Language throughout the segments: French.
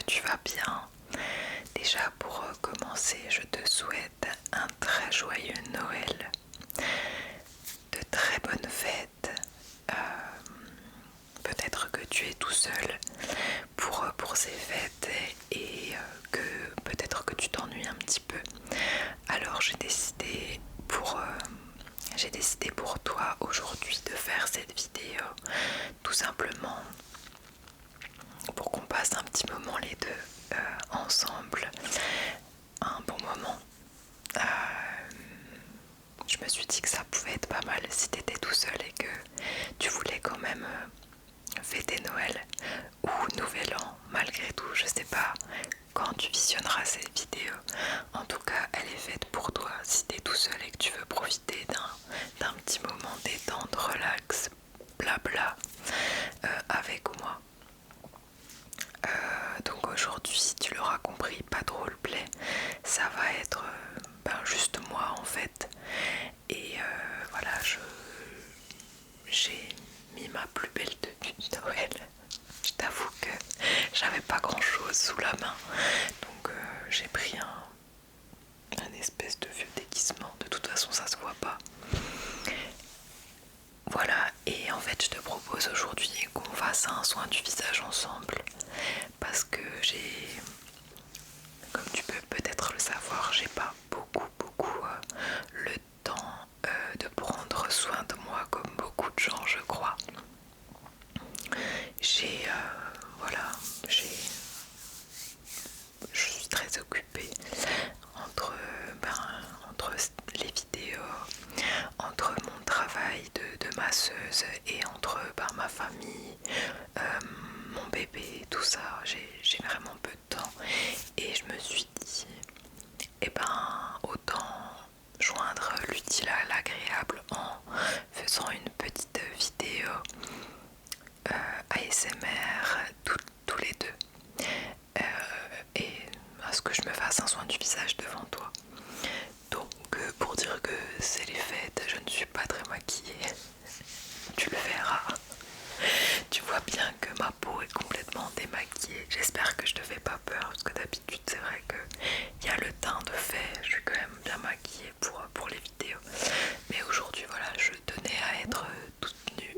tu vas bien. Déjà pour commencer, je te souhaite un très joyeux Noël, de très bonnes fêtes. Peut-être que tu es tout seul pour ces fêtes et que peut-être que tu t'ennuies un petit peu. Alors j'ai décidé pour toi aujourd'hui de faire cette vidéo tout simplement pour qu'on passe un petit moment les deux ensemble, un bon moment. Je me suis dit que ça pouvait être pas mal si tu étais tout seul et que tu voulais quand même fêter Noël ou Nouvel An malgré tout. Je sais pas quand tu visionneras cette vidéo. En tout cas, elle est faite pour toi si tu es tout seul et que tu veux profiter d'un petit moment détente, relax, blabla avec moi. Donc aujourd'hui, si tu l'auras compris, pas de roleplay, ça va être juste moi en fait. Et voilà, j'ai mis ma plus belle tenue de Noël. Je t'avoue que j'avais pas grand chose sous la main, donc j'ai pris un espèce de vieux déguisement. De toute façon, ça se voit pas. Voilà, et en fait, je te propose aujourd'hui qu'on fasse un soin du visage ensemble parce que comme tu peux peut-être le savoir, j'ai pas beaucoup le temps de prendre soin de moi comme beaucoup de gens, je crois. Voilà, je suis très occupée entre, entre les vidéos, entre mon travail de masseuse et entre ma famille, mon bébé, tout ça. J'ai vraiment peu de temps et je me suis dit, autant joindre l'utile à l'agréable en faisant une petite vidéo ASMR tous les deux et à ce que je me fasse un soin du visage devant toi. Donc pour dire que c'est les fêtes, je ne suis pas très maquillée, tu le verras. Tu vois bien que ma peau est complètement démaquillée. J'espère que je te fais pas peur parce que d'habitude c'est vrai qu'il y a le teint de fait, je suis quand même bien maquillée pour les vidéos. Mais aujourd'hui voilà, je tenais à être toute nue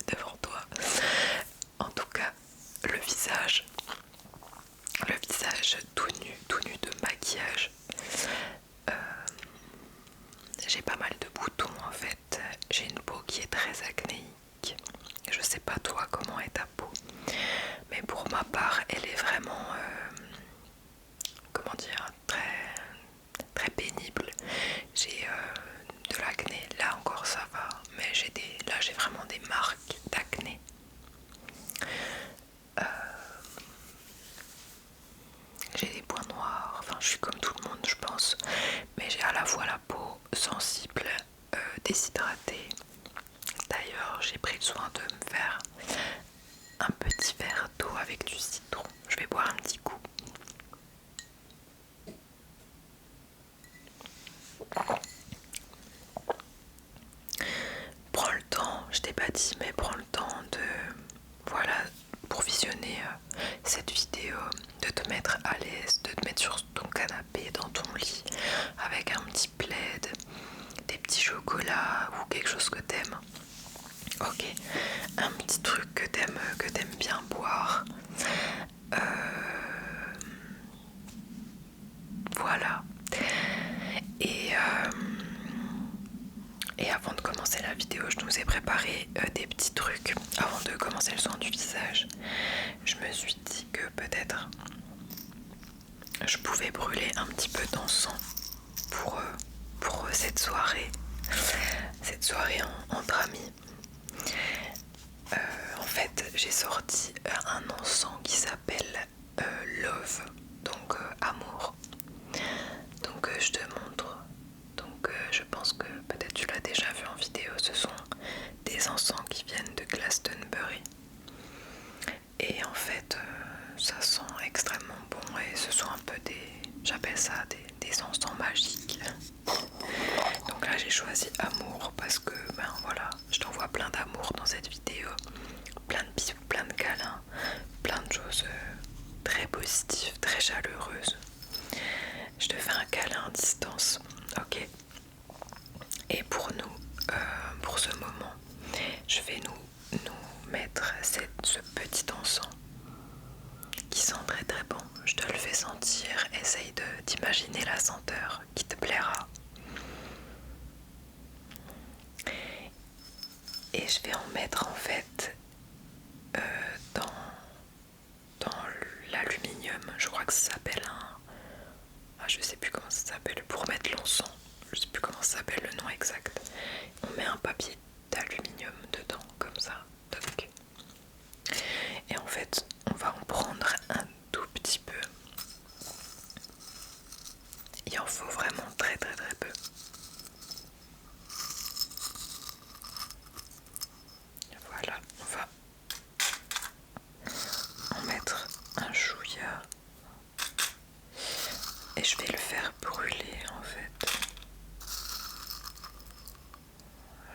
devant toi. En tout cas, le visage tout nu de maquillage. J'ai pas mal de boutons en fait. J'ai une peau qui est très acnéique. Je sais pas toi comment est ta peau, mais pour ma part, elle est vraiment, comment dire, très pénible. J'ai de l'acné. Là encore ça va, mais là j'ai vraiment des marques d'acné. J'ai des points noirs, enfin je suis comme tout le monde je pense, mais j'ai à la fois la peau sensible, déshydratée. D'ailleurs j'ai pris le soin de me faire un petit verre d'eau avec du citron. Je vais boire un petit coup. Prends le temps, je t'ai pas dit, mais prends le temps de, voilà, pour visionner cette vidéo, de te mettre à l'aise, de te mettre sur ton canapé, dans ton lit, avec un petit plaid, des petits chocolats ou quelque chose que t'aimes. Ok, un petit truc que t'aimes bien boire. Voilà. Et avant de commencer la vidéo, je nous ai préparé des petits trucs. Avant de commencer le soin du visage, je me suis dit que peut-être je pouvais brûler un petit peu d'encens pour cette soirée entre amis. En fait, j'ai sorti un encens qui s'appelle Love, donc amour. Donc je te montre. Donc je pense que peut-être tu l'as déjà vu en vidéo, ce sont des encens qui viennent de Glastonbury. Et en fait ça sent extrêmement bon et ce sont un peu j'appelle ça des encens magiques. Donc là j'ai choisi amour parce que voilà, je t'envoie plein d'amour dans cette vidéo, plein de bisous, plein de câlins, plein de choses très ce petit encens qui sent très très bon. Je te le fais sentir, essaye d'imaginer la senteur qui te plaira. Et je vais en mettre en fait dans l'aluminium, je crois que ça s'appelle un... Ah, je sais plus comment ça s'appelle, pour mettre l'encens, je sais plus comment ça s'appelle le nom exact. On met un papier d'aluminium dedans, comme ça, toc. Et en fait, on va en prendre un tout petit peu. Il en faut vraiment très très très peu. Voilà, on va en mettre un chouïa. Et je vais le faire brûler en fait.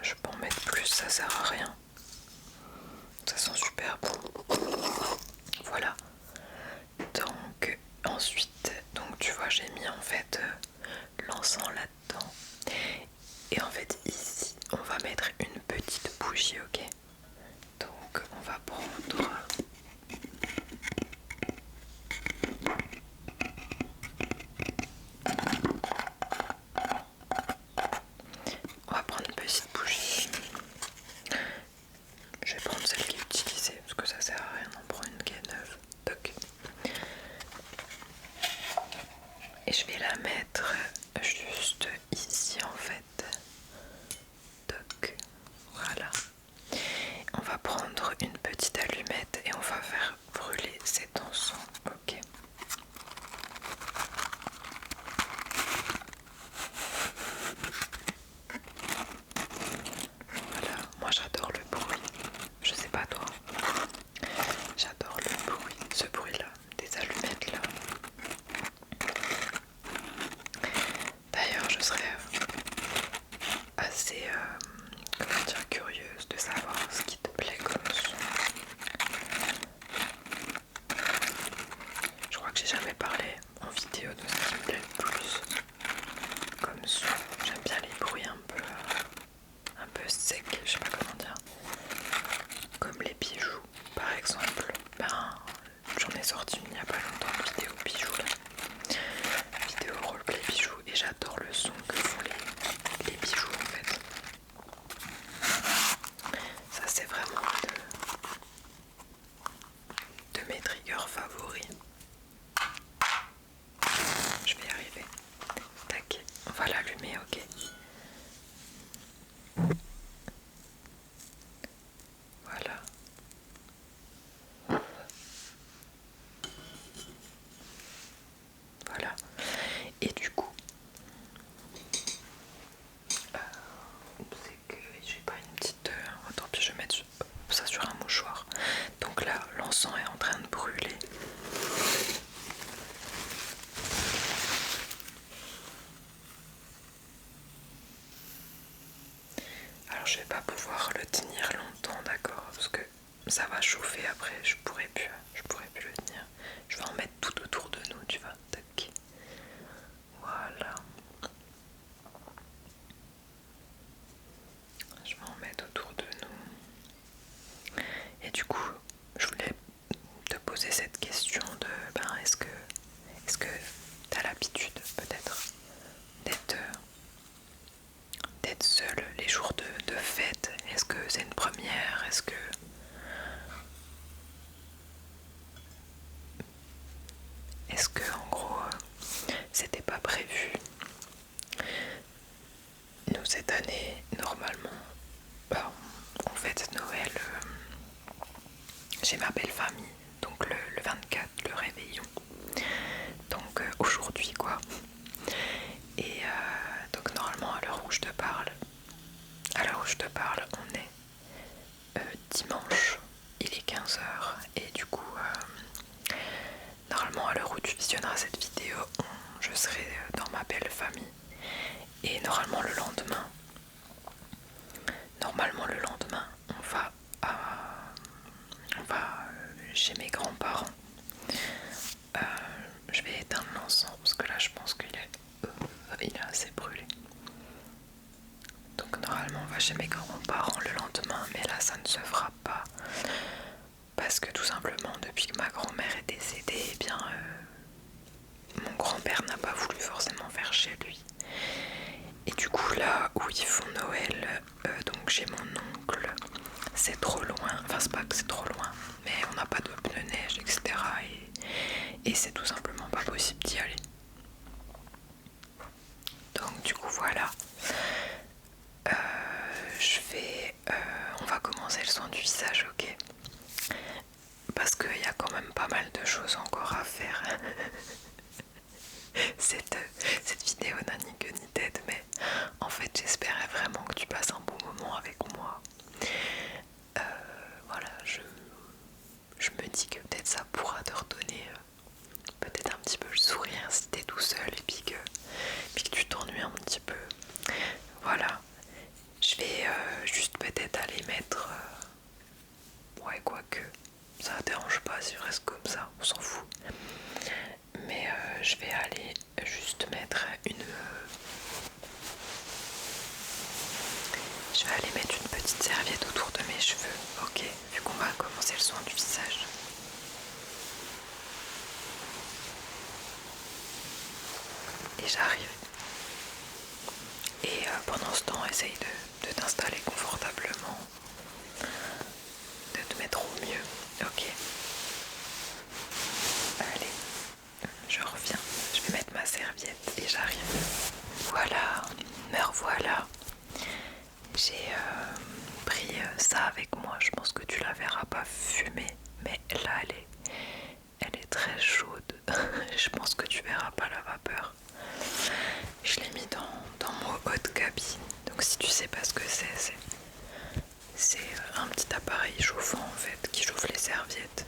Je peux en mettre plus, ça sert à rien. Ça sent super bon. Voilà. Donc ensuite, donc tu vois, j'ai mis en fait l'encens là-dedans. Et en fait ici, on va mettre une petite bougie, ok? Donc on va prendre... On va prendre une petite bougie. Je vais prendre celle qui est utilisée parce que ça sert à rien d'en prendre une qui est neuve. Toc. Et je vais la mettre juste ici en fait. Toc. Voilà. On va prendre une petite allumette et on va faire brûler cet encens. Ok. Voilà. Moi j'adore le bruit. Je sais pas toi. J'adore le bruit. Ce bruit là. Des allumettes là. D'ailleurs je serais assez comment dire, curieuse de savoir ce qui te plaît comme son. Je crois que j'ai jamais parlé en vidéo de ce qui me plaît le plus comme son. J'aime bien les bruits un peu secs, je sais pas comment dire. Comme les bijoux par exemple. Ben j'en ai sorti il n'y a pas longtemps une vidéo bijoux là. Vidéo roleplay bijoux et j'adore le son que font les bijoux en fait. Ça c'est vraiment de mes triggers favoris. Je vais y arriver. Tac, on va l'allumer, ok. Voilà. Voilà. Et du coup, c'est que j'ai pas une petite... tant pis, je vais mettre ça sur un mouchoir. Donc là, l'encens est en train de brûler. Alors je vais pas pouvoir le tenir longtemps, d'accord, parce que ça va chauffer après, je pourrais plus le tenir. Je vais en mettre tout autour de nous, tu vois. Tac. Voilà. Je vais en mettre autour de nous. Et du coup, je voulais te poser cette question de est-ce que tu as l'habitude peut-être d'être seule les jours de fête? Est-ce que c'est une première? Est-ce que en gros c'était pas prévu? Nous cette année normalement bah, on fête Noël chez ma belle famille, donc le 24, le réveillon, donc aujourd'hui quoi. Et donc normalement à l'heure où je te parle, on est dimanche, il est 15 h et du coup normalement à l'heure où tu visionneras cette vidéo, je serai dans ma belle famille. Et normalement le lendemain, on va chez mes grands-parents. Je vais éteindre l'encens parce que là je pense qu'il est assez brûlé. Donc normalement on va chez mes grands-parents le lendemain, mais là ça ne se fera pas chez lui. Et du coup là où ils font Noël, donc chez mon oncle, c'est trop loin, enfin c'est pas que c'est trop loin, mais on n'a pas de pneus neige, etc. Et c'est tout simplement pas possible d'y aller. Donc du coup voilà, on va commencer le soin du visage, ok? Parce qu'il y a quand même pas mal de choses encore à faire. cette vidéo n'a ni queue ni tête, mais en fait j'espérais vraiment que tu passes un bon moment avec moi. Voilà, je me dis que peut-être ça pourra te redonner peut-être un petit peu le sourire si t'es tout seul et puis que tu t'ennuies un petit peu. Voilà, je vais juste peut-être aller mettre... ouais, quoique, ça ne dérange pas si je reste comme ça, on s'en fout. Mais je vais aller juste mettre je vais aller mettre une petite serviette autour de mes cheveux, ok, vu qu'on va commencer le soin du visage. Et j'arrive. Et pendant ce temps, essaye de t'installer confortablement, de te mettre au mieux, ok. Allez, je reviens, je vais mettre ma serviette et j'arrive. Voilà, me revoilà. J'ai pris ça avec moi, je pense que tu la verras pas fumer, mais là elle est très chaude. Je pense que tu verras pas la vapeur. Je l'ai mis dans mon haut de cabine, donc si tu sais pas ce que c'est un petit appareil chauffant en fait qui chauffe les serviettes.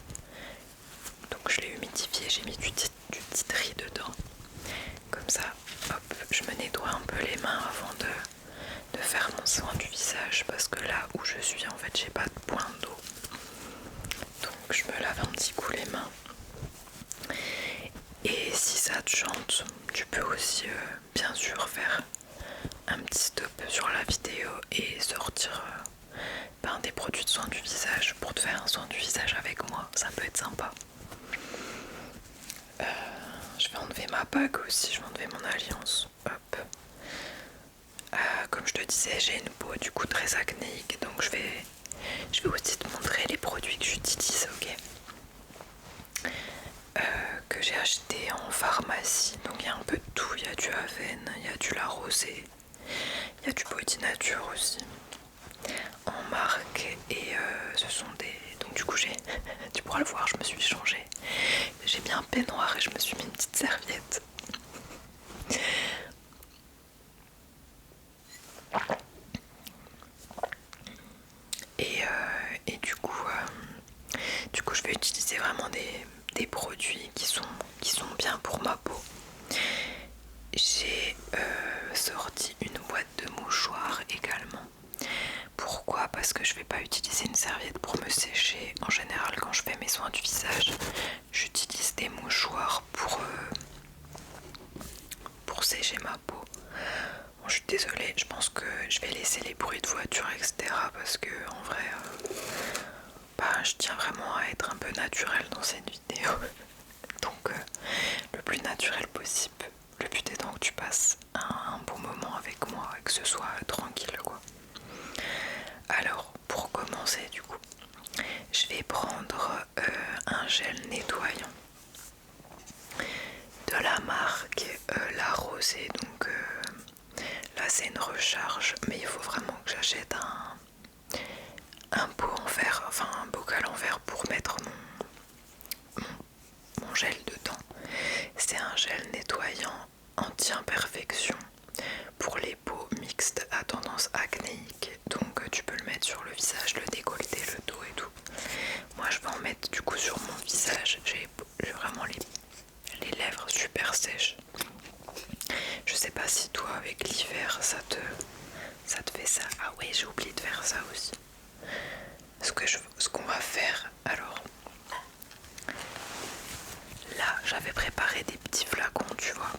Donc je l'ai humidifié, j'ai mis du titri dedans. Comme ça, hop, je me nettoie un peu les mains avant de faire mon soin du visage parce que là où je suis en fait j'ai pas de point d'eau. Donc je me lave un petit coup les mains. Et si ça te chante, tu peux aussi bien sûr faire un petit stop sur la vidéo et sortir des produits de soin du visage pour te faire un soin du visage avec moi, ça peut être sympa. Je vais enlever ma bague aussi, je vais enlever mon alliance, hop. Comme je te disais, j'ai une peau du coup très acnéique, donc je vais aussi te montrer les produits que j'utilise, ok, que j'ai acheté en pharmacie. Donc il y a un peu de tout, il y a du Avène, il y a du La Rosée, il y a du Body Nature aussi en marque et ce sont des... Donc du coup tu pourras le voir, je me suis changée, j'ai mis un peignoir et je me suis mis une petite serviette. Et du coup je vais utiliser vraiment des produits qui sont bien pour ma peau. J'ai sorti une boîte de mouchoirs également. Pourquoi? Parce que je vais pas utiliser une serviette pour me sécher. En général, quand je fais mes soins du visage, j'utilise des mouchoirs pour sécher ma peau. Bon, je suis désolée, je pense que je vais laisser les bruits de voiture, etc. Parce que en vrai, je tiens vraiment à être un peu naturelle dans cette vidéo. Donc le plus naturel possible. Le but étant que tu passes un bon moment avec moi et que ce soit tranquille quoi. Alors pour commencer du coup, je vais prendre un gel nettoyant de la marque La Rosée. Donc là c'est une recharge, mais il faut vraiment que j'achète un pot en verre, enfin un bocal en verre pour mettre mon gel dedans. C'est un gel nettoyant anti-imperfection pour les peaux mixtes à tendance acnéique. Donc tu peux le mettre sur le visage, le décolleté, le dos et tout. Moi je vais en mettre du coup sur mon visage. J'ai vraiment les lèvres super sèches. Je sais pas si toi avec l'hiver ça te fait ça. Ah oui, j'ai oublié de faire ça aussi. Ce qu'on va faire alors, là j'avais préparé des petits flacons tu vois,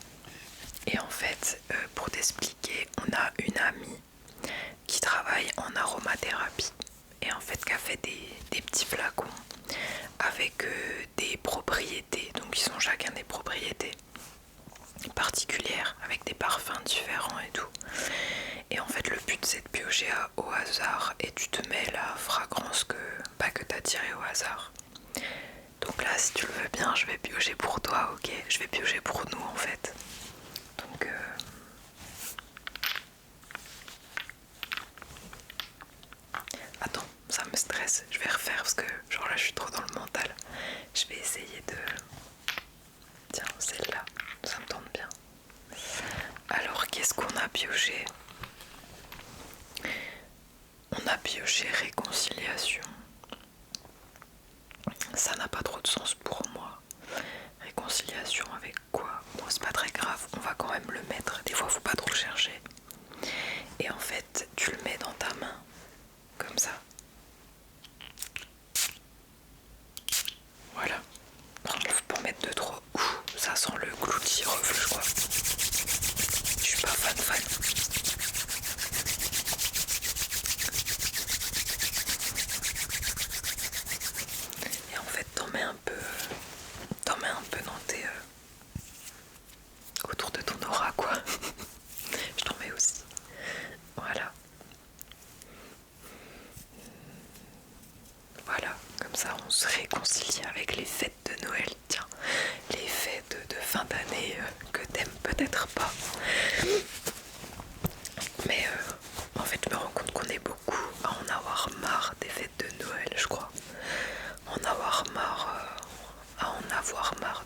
et en fait pour t'expliquer, on a une amie qui travaille en aromathérapie et en fait qui a fait des petits flacons avec des propriétés, donc ils ont chacun des propriétés. particulières avec des parfums différents et tout. Et en fait le but c'est de piocher au hasard et tu te mets la fragrance que t'as tirée au hasard. Donc là si tu le veux bien je vais piocher pour toi, ok? Je vais piocher pour nous en fait. Donc attends, ça me stresse, je vais refaire parce que genre là je suis trop dans le mental. Je vais essayer de... Tiens, celle-là, ça me tente bien. Alors qu'est-ce qu'on a pioché? On a pioché réconciliation. Ça n'a pas trop de sens pour moi. Réconciliation avec quoi? Bon, c'est pas très grave, on va quand même le mettre. Des fois, faut pas trop chercher. Et en fait, tu le mets dans ta main, comme ça. Voilà. Non, faut pas en mettre de trop. Ouh, ça sent le clou de girofle, je crois. Je suis pas fan. Et en fait, t'en mets un peu dans tes... autour de ton aura, quoi. Je t'en mets aussi. Voilà. Voilà, comme ça on se réconcilie avec les fêtes de Noël. Tiens, les fêtes de fin d'année que t'aimes peut-être pas. Mais en fait je me rends compte qu'on est beaucoup à en avoir marre des fêtes de Noël, je crois. En avoir marre, à en avoir marre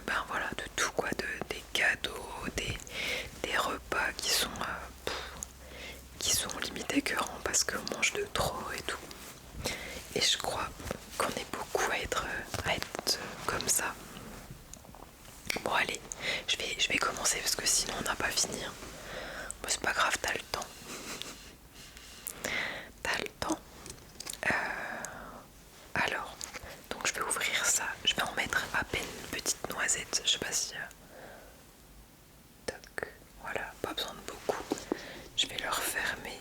ben voilà, de tout quoi, des cadeaux, des repas qui sont limite écœurants parce qu'on mange de trop et tout. Et je crois qu'on est beaucoup à être comme ça. Bon allez, je vais commencer parce que sinon on n'a pas fini. Bon, c'est pas grave, t'as le temps. T'as le temps. Alors, donc je vais ouvrir ça. Je vais en mettre à peine une petite noisette. Je sais pas si... Toc. Voilà, pas besoin de beaucoup. Je vais le refermer.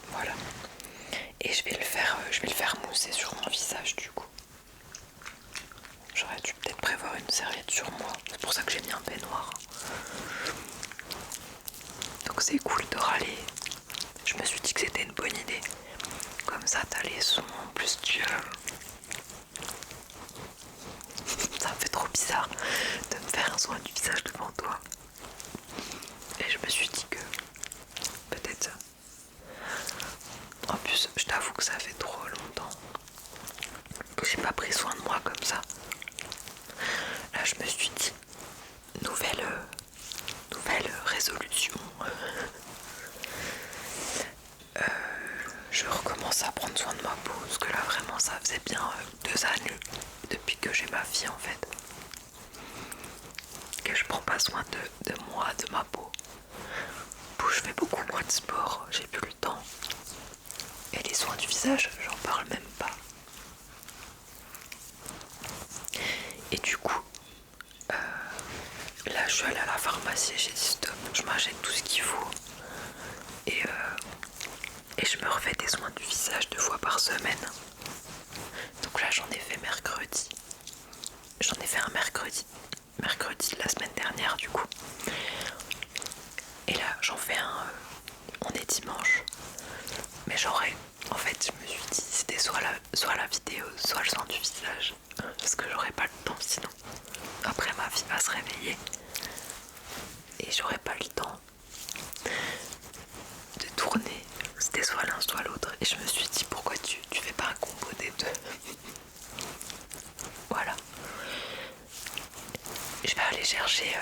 Voilà. Et je vais le faire mousser sur mon visage du coup. J'aurais dû peut-être prévoir une serviette sur moi. C'est pour ça que j'ai mis un peignoir. Donc c'est cool de râler. Je me suis dit que c'était une bonne idée. Comme ça t'as les sons en plus Ça me fait trop bizarre de me faire un soin du visage devant toi. Et je me suis dit que peut-être... En plus je t'avoue que ça fait trop longtemps que j'ai pas pris soin de moi comme ça. Là je me suis dit nouvelle résolution. Je recommence à prendre soin de ma peau parce que là vraiment ça faisait bien 2 années depuis que j'ai ma fille en fait que je prends pas soin de moi, de ma peau. Bon, je fais beaucoup moins de sport, j'ai plus le temps. Et les soins du visage, j'en parle même pas. Et du coup, là je suis allée à la pharmacie et j'ai dit stop, je m'achète tout ce qu'il faut. Et je me refais des soins du visage 2 fois par semaine. Donc là j'en ai fait mercredi. J'en ai fait un mercredi de la semaine dernière du coup. Et là j'en fais un, on est dimanche. Mais j'aurais, en fait je me suis dit c'était soit la vidéo, soit le soin du visage. Parce que j'aurais pas le temps sinon. Après ma fille va se réveiller. Et j'aurais pas le temps de tourner. C'était soit l'un soit l'autre. Et je me suis dit pourquoi tu fais pas un combo des deux. Voilà. Je vais aller chercher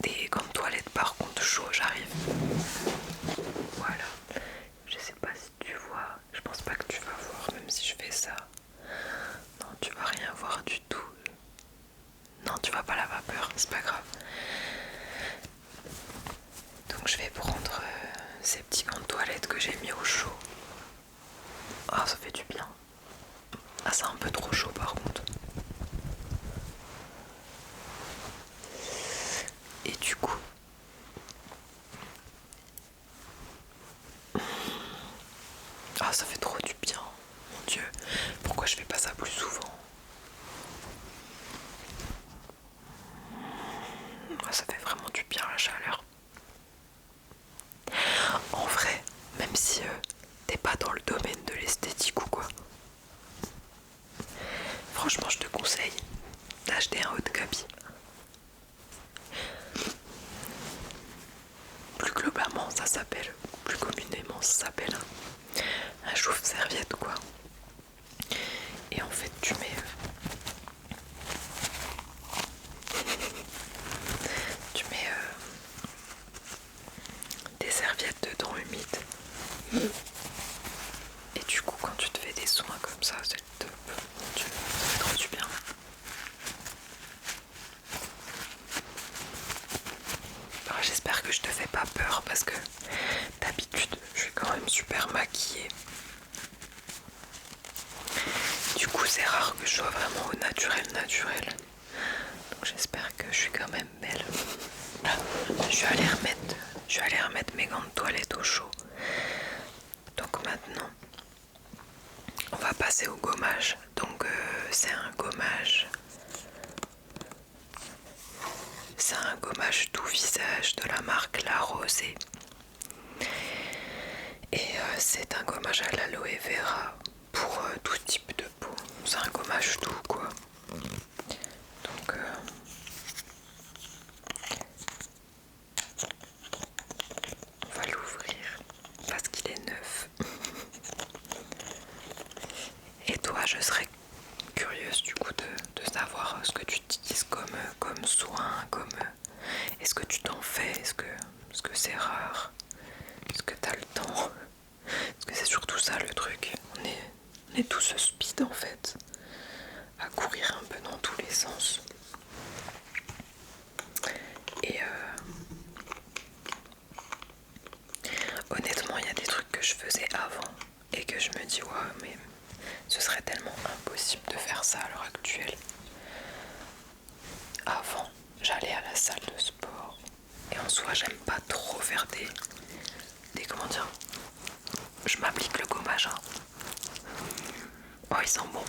des gants de toilette par contre chaud, j'arrive. Voilà. Je sais pas si tu vois. Je pense pas que tu vas voir même si je fais ça. Non, tu vas rien voir du tout. Non, tu vois pas la vapeur, c'est pas grave. Donc je vais prendre ces petits gants de toilette que j'ai mis au chaud. Ah, ça fait du bien. Ah, c'est un peu trop chaud par contre. Et du coup... Ah, ça fait trop du bien. Mon Dieu, pourquoi je fais pas ça plus souvent? Ça fait vraiment du bien la chaleur. En vrai, même si t'es pas dans le domaine de l'esthétique ou quoi, franchement je te conseille d'acheter un haut de gabi. Plus globalement ça s'appelle, plus communément ça s'appelle un chauffe-serviette quoi. Et en fait tu mets des serviettes dedans humides. Et du coup quand tu te fais des soins comme ça c'est le top. Ça fait trop du bien. Alors, j'espère que je te fais pas peur parce que d'habitude je suis quand même super maquillée. Du coup c'est rare que je sois vraiment au naturel. Donc j'espère que je suis quand même belle. Je vais aller remettre mes gants de toilette au chaud. Donc maintenant on va passer au gommage. Donc c'est un gommage tout visage de la marque La Rosée. Et c'est un gommage à l'aloe vera pour tout type de peau. C'est un gommage doux quoi. Donc on va l'ouvrir parce qu'il est neuf. Et toi, je serais curieuse du coup de savoir ce que tu utilises comme soin, est-ce que tu t'en fais, est-ce que c'est rare, est-ce que t'as le temps, parce que c'est surtout ça le truc. On est tous speed en fait, à courir un peu dans tous les sens. Et honnêtement, il y a des trucs que je faisais avant et que je me dis ouais mais ce serait tellement impossible de faire ça à l'heure actuelle. Avant, j'allais à la salle de sport et en soi j'aime pas trop faire des comment dire, je m'applique le gommage hein. Oh il sent bon,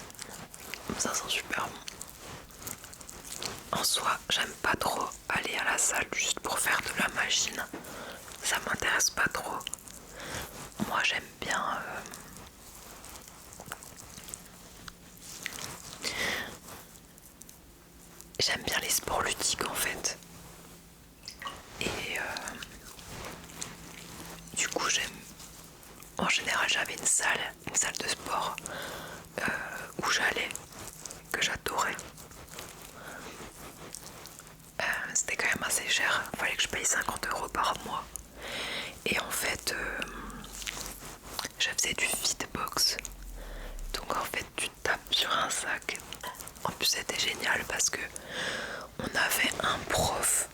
ça sent super bon. En soi j'aime pas trop aller à la salle juste pour faire de la machine, ça m'intéresse pas trop. Moi j'aime bien les sports ludiques en fait. Et du coup en général j'avais une salle de sport où j'allais, que j'adorais. C'était quand même assez cher, fallait que je paye 50 € par mois. Et en fait je faisais du fitbox. Donc en fait tu tapes sur un sac. En plus c'était génial parce que on avait un prof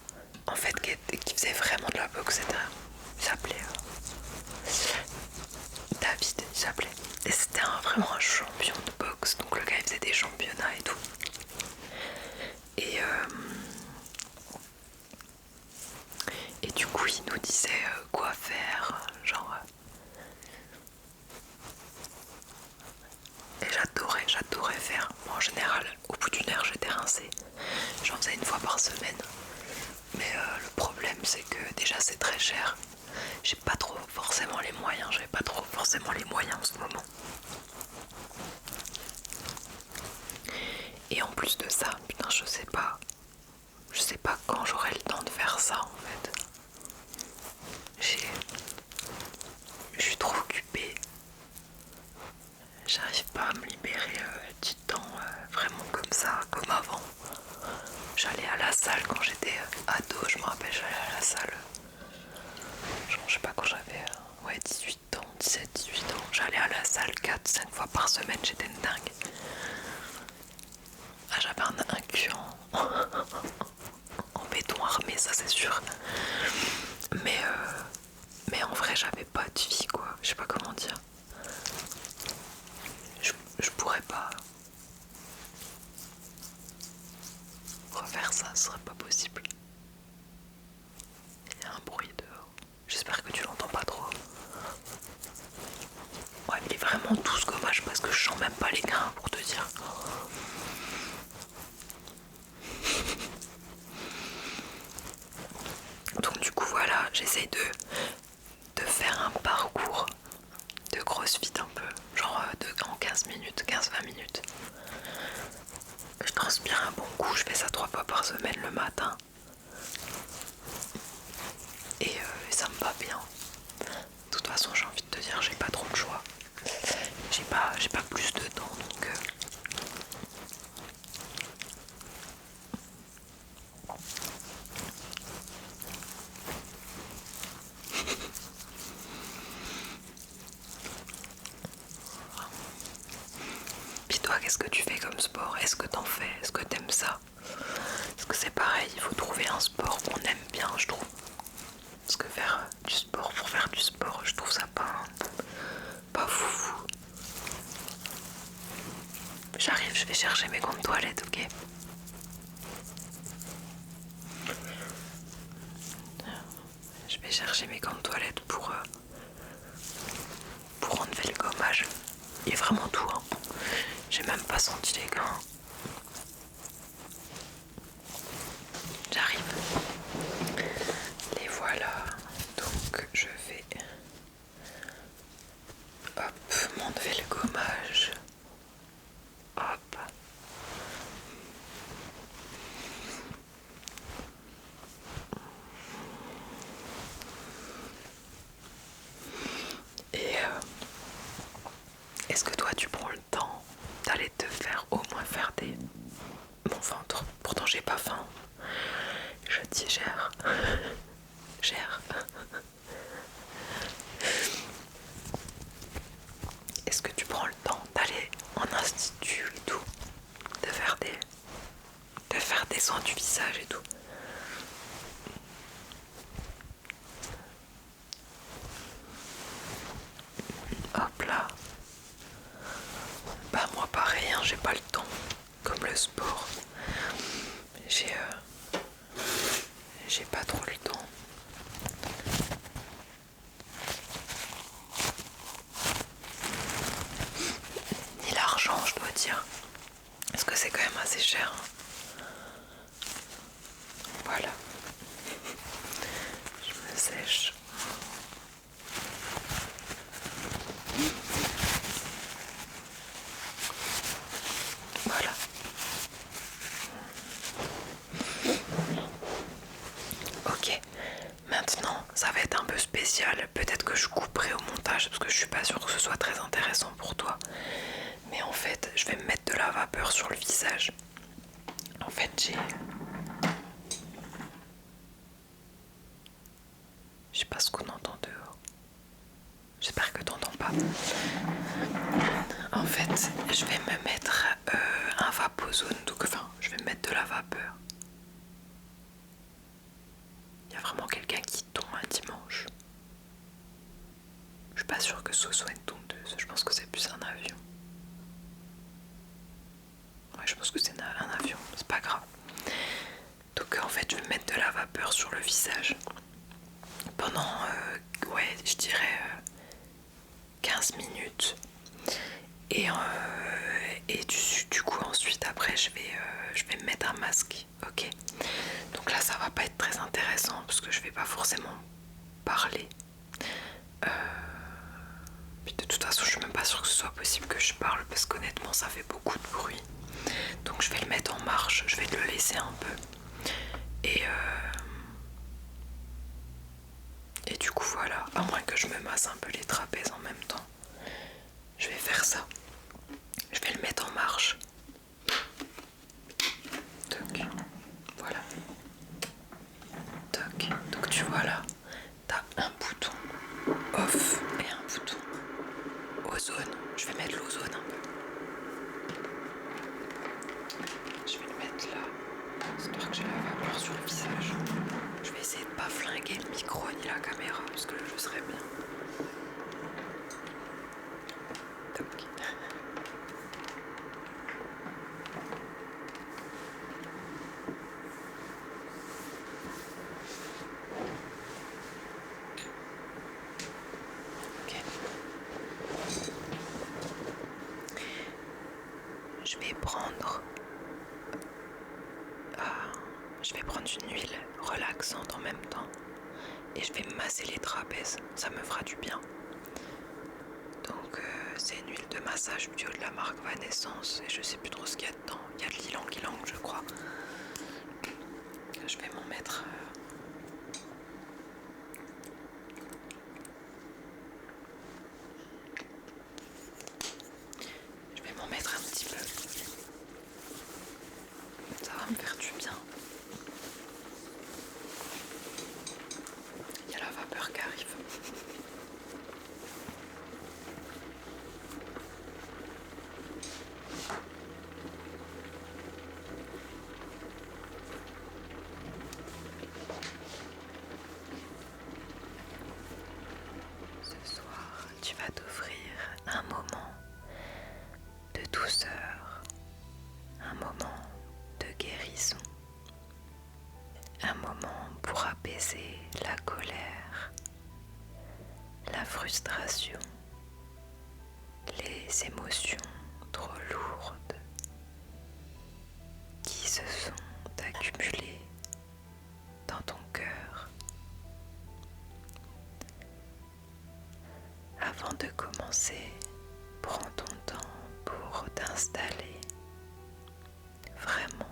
en fait qui faisait vraiment de la boxe. Il s'appelait David, il s'appelait. Et c'était vraiment un champion de boxe. Donc le gars il faisait des championnats et tout. Et du coup il nous disait quoi faire. Genre et j'adorais faire. Bon, en général au bout d'une heure j'étais rincée. J'en faisais une fois par semaine. Mais le problème c'est que déjà c'est très cher. J'ai pas trop forcément les moyens. J'avais pas trop forcément les moyens en ce moment. Et en plus de ça, putain je sais pas quand j'aurai le temps de faire ça en fait. Je suis trop occupée. J'arrive pas à me libérer du temps vraiment comme ça, comme avant. J'allais à la salle quand j'étais ado, je me rappelle, j'allais à la salle. Genre, je sais pas, quand j'avais 18 ans, 17-18 ans, j'allais à la salle 4-5 fois par semaine, j'étais une dingue. Ah, j'avais un cul en béton armé, ça c'est sûr. Mais en vrai, j'avais pas de vie quoi, je sais pas comment dire. Je pourrais pas refaire ça, ce serait pas possible. Il y a un bruit dehors. J'espère que tu l'entends pas trop. Ouais, il est vraiment tout ce gommage parce que je sens même pas les grains pour te dire. essaye de faire un parcours de crossfit un peu, genre en 15 minutes, 15-20 minutes. Je transpire un bon coup, je fais ça 3 fois par semaine le matin. Et ça me va bien. De toute façon, j'ai envie de te dire, j'ai pas trop de choix. J'ai pas plus de temps, donc... Puis toi, qu'est-ce que tu fais comme sport? Est-ce que t'en fais? Est-ce que t'aimes ça? Parce que c'est pareil, il faut trouver un sport qu'on aime bien, je trouve. Parce que faire du sport pour faire du sport, je trouve ça pas foufou. J'arrive, je vais chercher mes gants de toilette, ok? Je vais chercher mes gants de toilette pour enlever le gommage. Il est vraiment tout, hein. J'ai même pas senti les gants. J'arrive. Les voilà. Donc je vais m'enlever le gommage. Hop. Et est-ce que toi tu prends le temps d'aller te faire au moins faire mon ventre? Pourtant j'ai pas faim. Je digère. Gère. Est-ce que tu prends le temps d'aller en institut et tout, de faire des soins du visage et tout? Hop là. Bah moi pareil, hein, j'ai pas le temps. Comme le sport. J'ai pas trop le temps. Ni l'argent, je dois dire. Parce que c'est quand même assez cher. Hein. Voilà. Je me sèche. Voilà. Ok. Maintenant, ça va être un peu spécial. Peut-être que je couperai au montage parce que je suis pas sûre que ce soit très intéressant pour toi. Mais en fait, je vais me mettre de la vapeur sur le visage. En fait, je sais pas ce qu'on entend dehors. J'espère que t'entends pas. En fait, je vais me mettre un vaposone. Donc, enfin, je vais me mettre de la vapeur. Il y a vraiment quelqu'un qui tombe un dimanche. Je suis pas sûre que ce soit une tondeuse. Je pense que c'est plus un avion. Ouais, je pense que c'est un avion. C'est pas grave. Donc, en fait, je vais mettre de la vapeur sur le visage. Pendant, ouais, je dirais 15 minutes. Et du coup, ensuite, après, je vais me mettre un masque. Ok. Donc là, ça va pas être très intéressant parce que je vais pas forcément parler. Puis de toute façon, je suis même pas sûre que ce soit possible que je parle parce qu'honnêtement, ça fait beaucoup de bruit. Donc je vais le mettre en marche, je vais le laisser un peu. Et du coup, voilà, à moins que je me masse un peu les trapèzes en même temps. Je vais faire ça. Je vais le mettre en marche. Toc. Voilà. Toc. Donc tu vois là, t'as un bouton off et un bouton ozone. Je vais mettre l'ozone un peu. Je vais le mettre là, histoire que j'ai la vapeur sur le visage. Je vais essayer de pas flinguer le micro ni la caméra parce que je serais bien. Toc. Je vais prendre une huile relaxante en même temps et je vais me masser les trapèzes, ça me fera du bien. Donc c'est une huile de massage bio de la marque Vanessence et je sais plus trop ce qu'il y a dedans. Il y a de l'ylang-ylang je crois. Je vais m'en mettre. Je vais m'en mettre un petit peu. Ça va me faire du bien. Il y a la vapeur qui arrive. Ce soir, tu vas t'offrir un moment de douceur, un moment de guérison, un moment pour apaiser la colère, la frustration, les émotions trop lourdes qui se sont accumulées dans ton cœur. Avant de commencer, prends ton temps pour t'installer, vraiment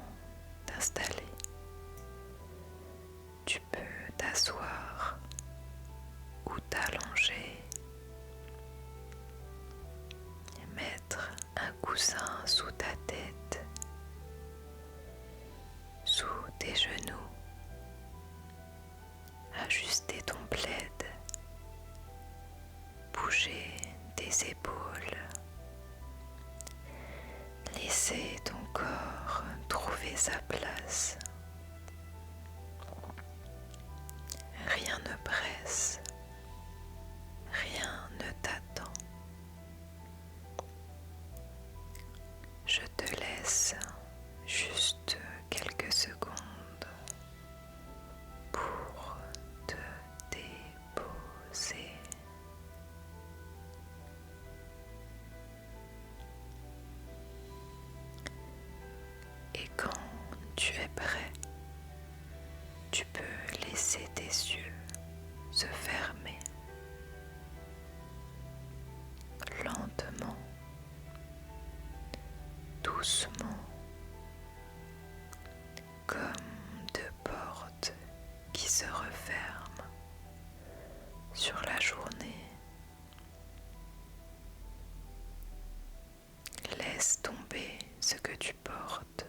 t'installer. Tu peux t'asseoir ou t'allonger, mettre un coussin sous ta tête, sous tes genoux, ajuster ton plaid, bouger tes épaules, laisser ton corps trouver sa place. Rien ne presse, rien ne t'attend. Je te laisse juste quelques secondes pour te déposer. Et quand tu es prêt, tu peux laisser tes yeux se fermer lentement, doucement, comme deux portes qui se referment sur la journée. Laisse tomber ce que tu portes.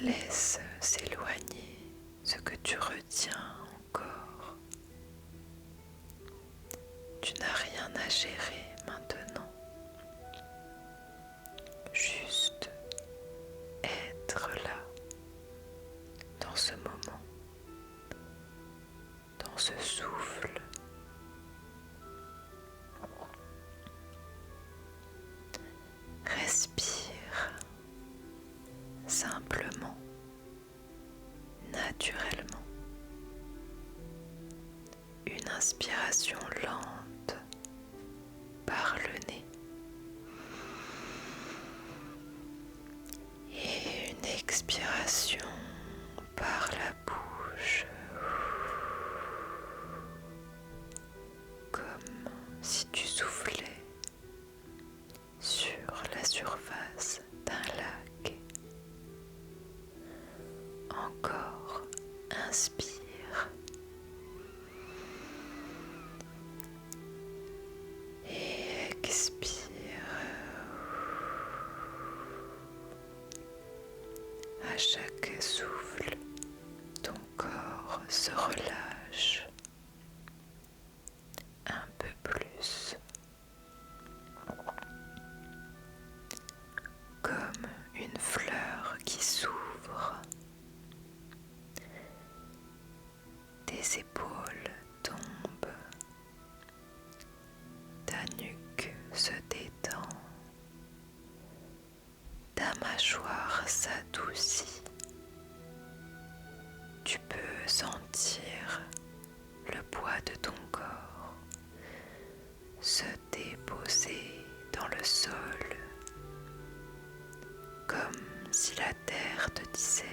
Laisse s'éloigner ce que tu retiens encore. Tu n'as rien à gérer maintenant. Juste être là, dans ce moment, dans ce souffle. Respire simplement, naturellement. Une inspiration lente par le nez et une expiration par la bouche, comme si tu soufflais sur la surface d'un lac. Encore, inspire et expire. À chaque souffle, ton corps se relâche un peu plus, comme une fleur qui s'ouvre. Tes épaules tombent, ta nuque se détend, ta mâchoire s'adoucit. Tu peux sentir le poids de ton corps se déposer dans le sol, comme si la terre te disait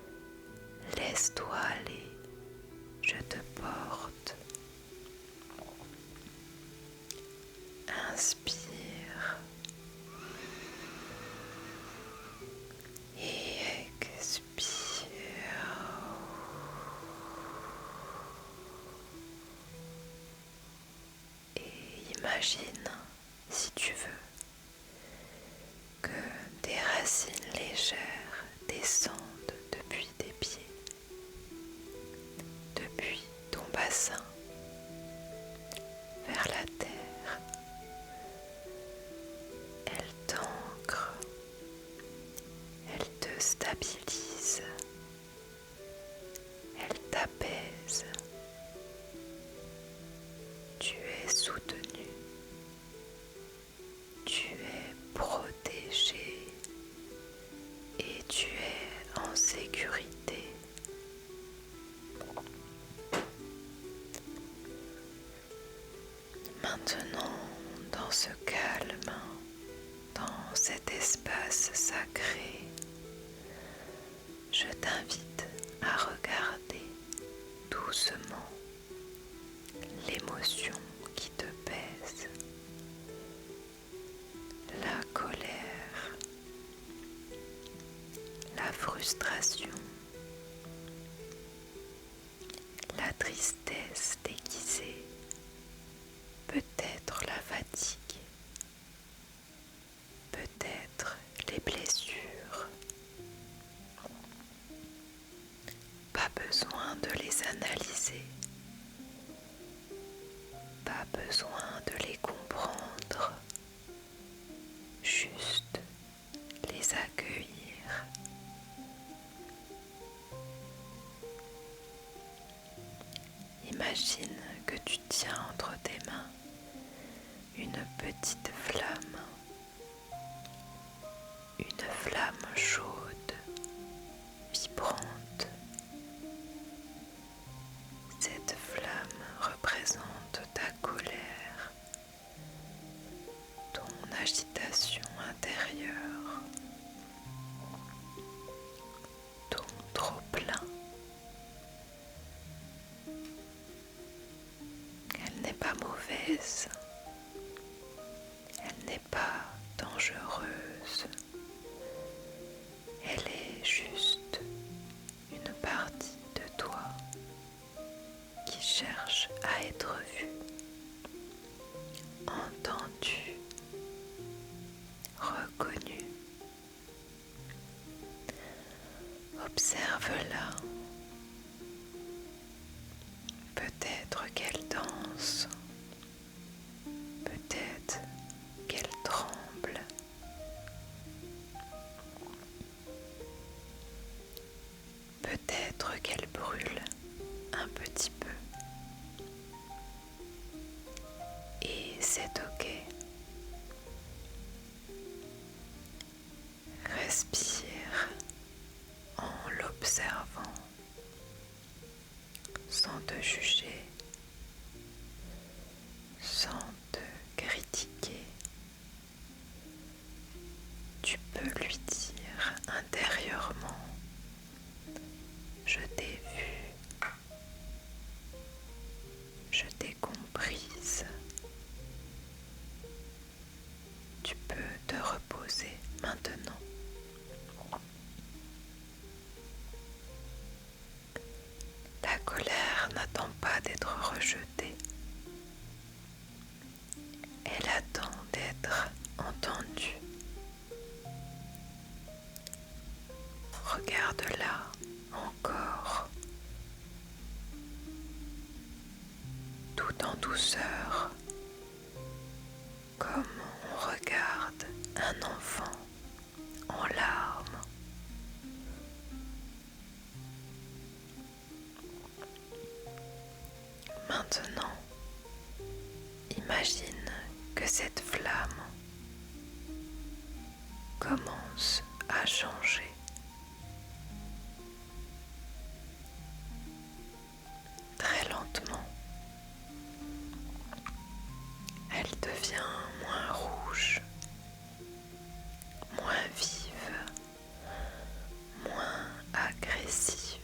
« Laisse-toi aller, je te porte. Inspire et expire. Et imagine, si tu veux, que des racines légères descendent depuis tes pieds, depuis ton bassin, vers la terre. Elles t'ancrent, elles te stabilisent, elles t'apaisent. Tu es soutenu, tu es protégé et tu es en sécurité. Maintenant, dans ce calme, dans cet espace sacré, je t'invite à regarder doucement l'émotion qui te pèse, la colère, la frustration, la tristesse déguisée, peut-être la fatigue, peut-être les blessures. Pas besoin de les analyser, pas besoin de les comprendre, juste les accueillir. Imagine que tu tiens entre tes mains une petite flamme, une flamme chaude, vibrante. Cette flamme représente ta colère, ton agitation intérieure, ton trop-plein. Elle n'est pas mauvaise, elle n'est pas dangereuse, elle est juste une partie de toi qui cherche à être vue, entendue, reconnue. Observe-la. Peut-être qu'elle danse, peut-être qu'elle tremble, peut-être qu'elle brûle un petit peu. Et c'est ok. Respire en l'observant, sans te juger, sans te critiquer. Tu peux lui dire intérieurement: je t'ai vue, je t'ai comprise. Tu peux te reposer maintenant. La colère n'attend pas d'être rejetée. Elle attend d'être entendue. Regarde-la encore, tout en douceur, comme on regarde un enfant en larmes. Maintenant, imagine que cette flamme commence à changer. Très lentement, elle devient moins rouge, moins vive, moins agressive.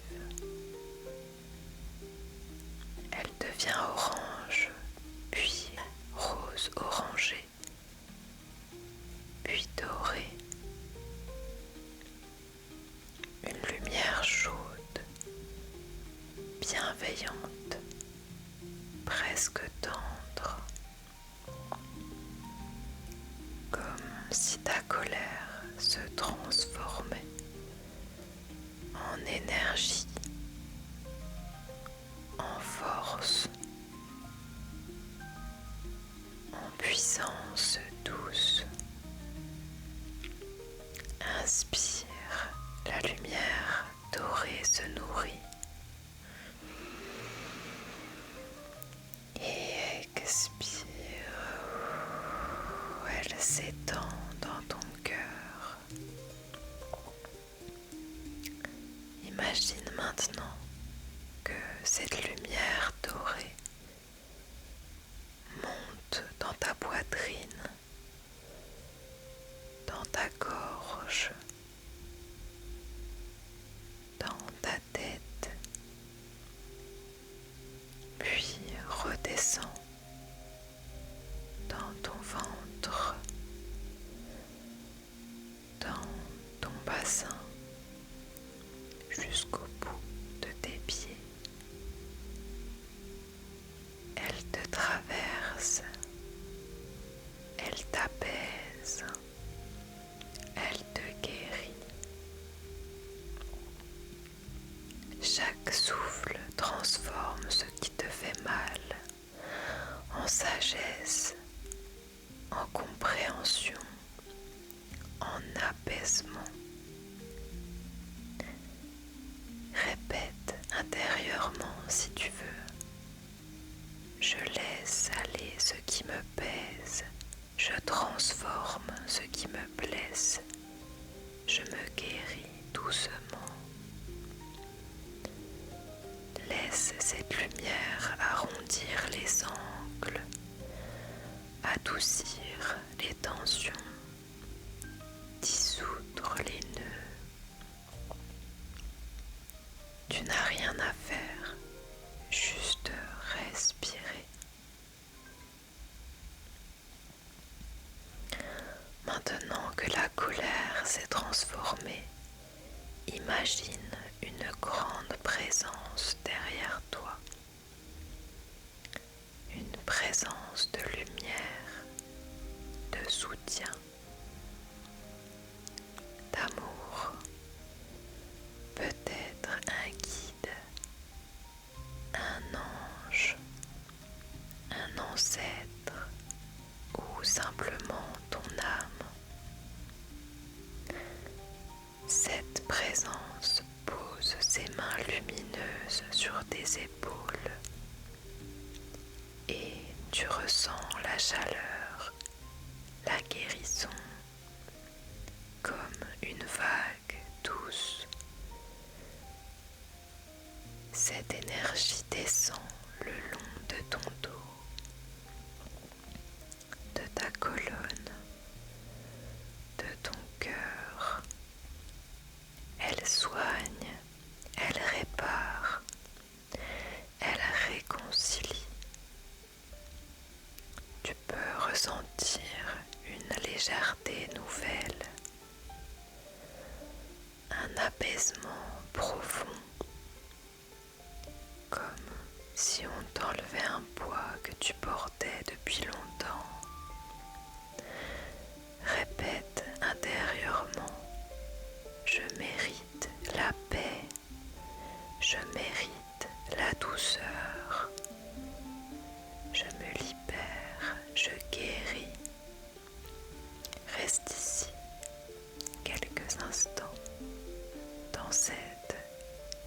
si ta colère se transformait en énergie, en force, en puissance douce. Inspire, la lumière dorée se nourrit. Et expire, elle s'étend dans ton cœur. Imagine maintenant que cette lumière dorée monte dans ta poitrine, dans ta gorge, dans ta tête, puis redescend dans ton ventre, dans ton bassin, jusqu'au bout de tes pieds. Elle te traverse, elle t'apaise, elle te guérit. Chaque souffle transforme ce qui te fait mal en sagesse, en compréhension, en apaisement. Répète intérieurement si tu veux. Je laisse aller ce qui me pèse, je transforme ce qui me blesse, je me guéris doucement. Laisse cette lumière arrondir les angles, adoucir les tensions, dissoudre les nœuds. Tu n'as rien à faire, juste respirer. Maintenant que la colère s'est transformée, imagine une grande présence derrière toi. Une présence de lumière, de soutien, d'amour, peut-être un guide, un ange, un ancêtre ou simplement ton âme. Cette présence pose ses mains lumineuses sur tes épaules et tu ressens la chaleur, la guérison, comme une vague douce. Cette énergie descend le long de ton dos, de ta colonne, de ton cœur. Elle soigne, elle répare, elle réconcilie. Tu peux ressentir une légèreté nouvelle, un apaisement profond, comme si on t'enlevait un poids que tu portais depuis longtemps. Répète intérieurement: je mérite la paix, je mérite la douceur, je me libère, je guéris. Reste ici quelques instants dans cette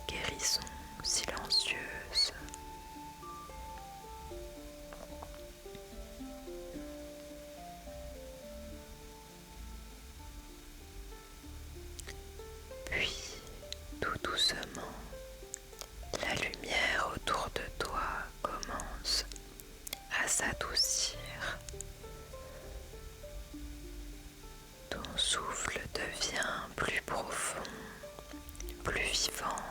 guérison silencieuse. Puis, tout doucement, la lumière autour de toi commence à s'adoucir. Ton souffle devient plus profond, plus vivant,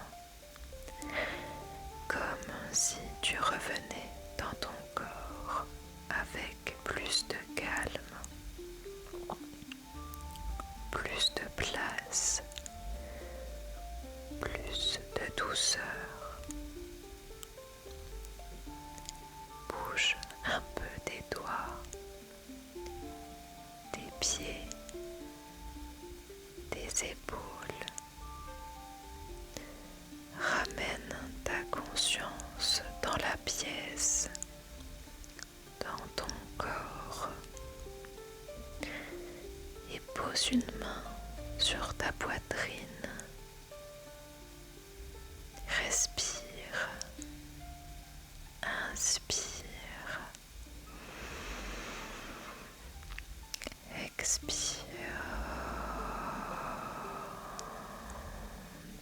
comme si tu revenais dans ton corps avec plus de calme, plus de place, plus de douceur. Bouge un peu tes doigts, tes pieds, épaules. Ramène ta conscience dans la pièce, dans ton corps, et pose une main sur ta poitrine. Respire, inspire, expire.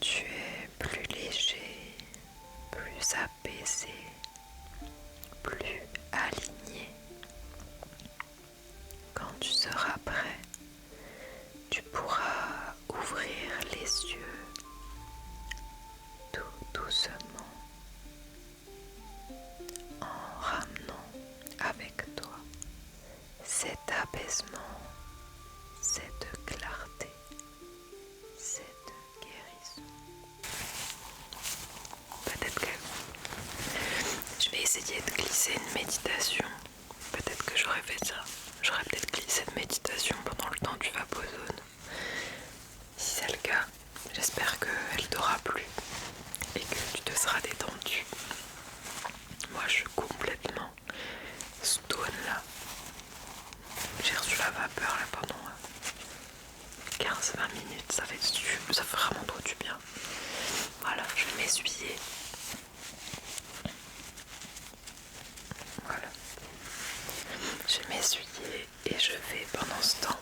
Tu es plus léger, plus apaisé, plus aligné. Quand tu seras prêt, tu pourras ouvrir les yeux tout doucement en ramenant avec toi cet apaisement, cette clarté, cette guérison. Peut-être que je vais essayer de glisser une méditation. Peut-être que j'aurais fait ça. J'aurais peut-être glissé une méditation pendant le temps du Vapozone. Si c'est le cas, j'espère qu'elle t'aura plu et que tu te seras détendu. Moi je suis complètement stone là. J'ai reçu la vapeur là pendant 15-20 minutes, ça fait vraiment trop du bien. Voilà, je vais m'essuyer. Voilà. Je vais m'essuyer et je vais pendant ce temps.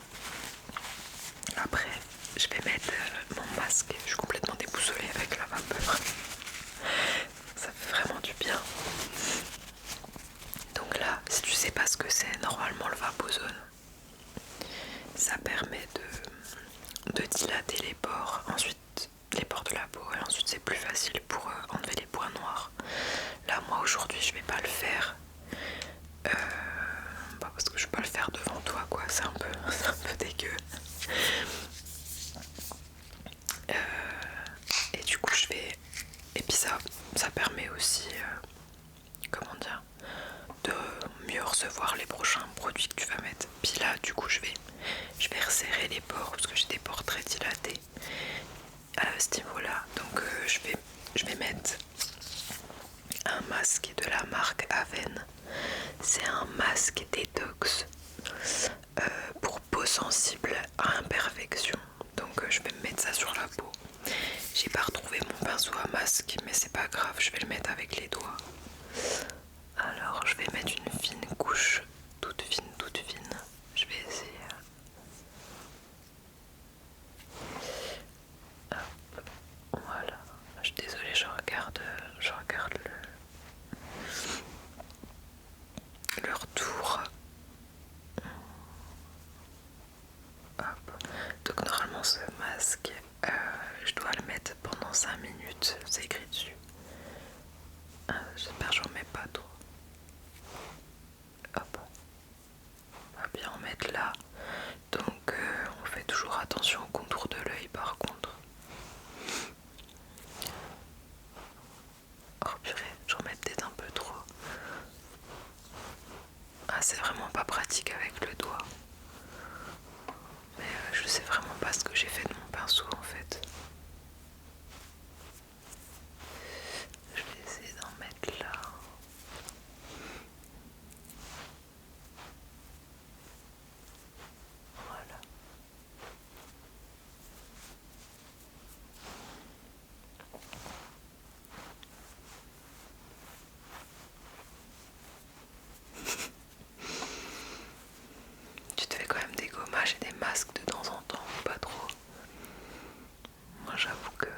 Après, je vais mettre mon masque. Je suis complètement déboussolée avec la vapeur. Ça fait vraiment du bien. Donc là, si tu sais pas ce que c'est, normalement le Vapozone, ça permet de dilater les pores, ensuite les pores de la peau, et ensuite c'est plus facile pour enlever les points noirs. Là, moi aujourd'hui, je vais pas le faire. Parce que je vais pas le faire devant toi, quoi. C'est un peu dégueu. Et du coup, je vais. Et puis ça permet aussi, comment dire, de mieux recevoir les prochains produits que tu vas mettre. Puis là, du coup, je vais resserrer les pores parce que j'ai des pores très dilatés à ce niveau-là. Donc, je vais mettre un masque de la marque Aven. C'est un masque détox pour peau sensible à imperfection. Donc, je vais me mettre ça sur la peau. J'ai pas retrouvé mon pinceau à masque, mais c'est pas grave, je vais le mettre avec les doigts. Alors, je vais mettre une fine couche, toute fine, toute fine. Je vais essayer. Hop, voilà. Je suis désolée, je regarde le retour. Hop. Donc normalement ce masque, je dois le mettre pendant 5 minutes, c'est écrit dessus. J'espère que j'en mets pas trop. Hop. On va bien en mettre là. Donc on fait toujours attention au contour de l'œil par contre. Oh purée, j'en mets peut-être un peu trop. Ah, c'est vraiment pas pratique avec le doigt. Mais je sais vraiment pas ce que j'ai fait de mon pinceau en fait. Je vais essayer d'en mettre là. Voilà. Tu te fais quand même des gommages et des masques de temps en temps, pas trop. Moi j'avoue que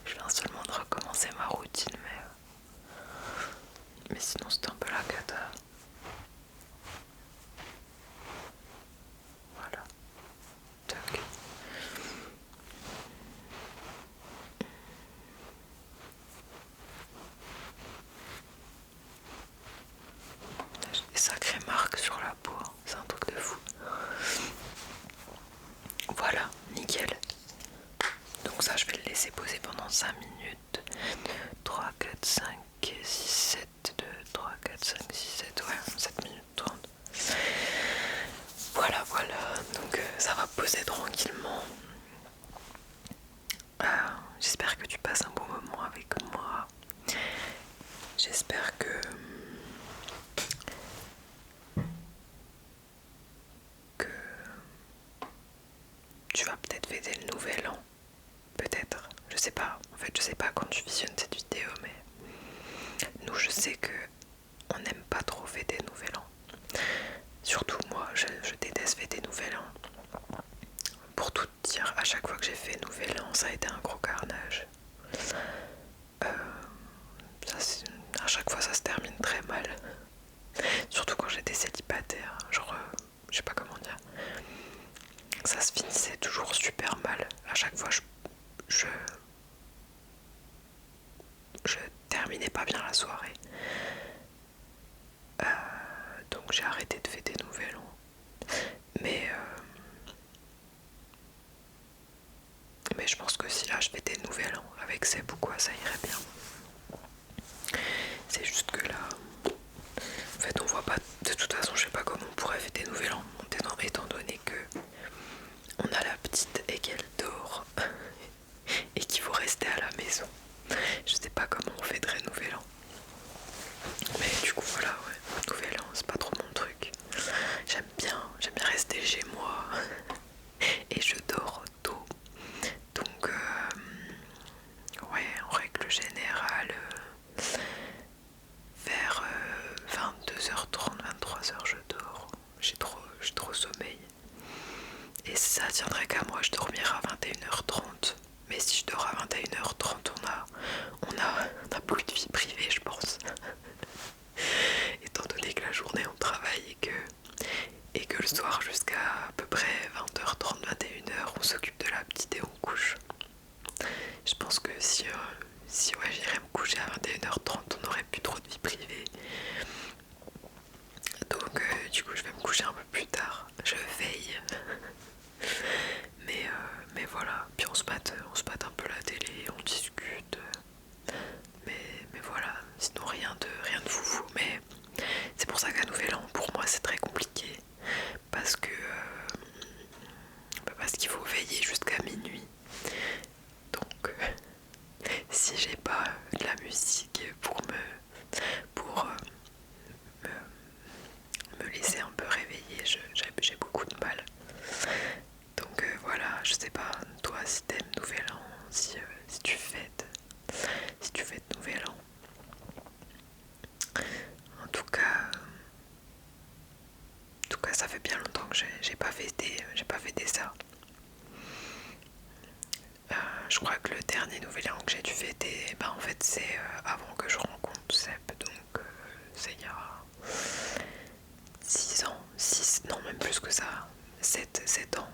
je viens seulement de recommencer ma routine, mais sinon c'était un peu la cata. Voilà. Tac. J'ai des sacrées marques sur la peau, c'est un truc de fou. Voilà, nickel. Donc ça je vais le laisser poser pendant 5 minutes. 3, 4, 5, 6, 7, 2, 3, 4, 5, 6, 7, ouais, 7 minutes 30. Voilà, donc ça va poser tranquillement. J'espère que tu vas peut-être fêter le nouvel an. Peut-être, je sais pas. En fait, je sais pas quand tu visionnes cette vidéo, mais nous, je sais que on n'aime pas trop fêter le nouvel an. Surtout moi, je déteste fêter nouvel an. Pour tout te dire, à chaque fois que j'ai fait nouvel an, ça a été un gros carnage. À chaque fois, ça se termine très mal. Surtout quand j'étais célibataire. Genre, je sais pas comment dire. Ça se finissait toujours super mal. À chaque fois, je terminais pas bien la soirée. Donc j'ai arrêté de fêter nouvel an. Mais je pense que si là je fêtais nouvel an avec Seb ou quoi, ça irait bien. C'est juste que là, en fait, on voit pas. De toute façon, je sais pas comment on pourrait fêter nouvel an, étant donné que on a la petite et qu'elle dort et qu'il faut rester à la maison. Je sais pas comment on fêterait nouvel an. Mais du coup, voilà, ouais, nouvel an, c'est pas trop mon truc. J'aime bien rester chez moi et je dors tôt. Donc, ouais, en règle générale, vers 22h30, 23h, je dors. J'ai trop sommeil. Et si ça tiendrait qu'à moi, je dormirais à 21h30. Mais si je dors à 21h30, on a plus de vie privée, je pense. Étant donné que la journée on travaille et que le soir jusqu'à à peu près 20h30, 21h, on s'occupe de la petite et on couche. Je pense que si ouais, j'irais me coucher à 21h30, on n'aurait plus trop de vie privée. Donc du coup je vais me coucher un peu plus tard. Je veille. Mais voilà. Puis on se batte un peu la télé, on discute. Mais voilà. Sinon rien de foufou. Mais c'est pour ça qu'un nouvel an pour moi c'est très compliqué. Parce qu'il faut veiller jusqu'à minuit. Donc si j'ai pas de la musique pour me laisser un peu réveiller, j'ai beaucoup de mal. Donc voilà, je sais pas toi si t'aimes nouvel an, si tu fêtes nouvel an. En tout cas ça fait bien longtemps que j'ai pas fêté ça. Je crois que le dernier nouvel an que j'ai dû fêter, en fait c'est avant que je rencontre Seb, donc c'est il y a 6 ans, non même plus que ça, 7 ans.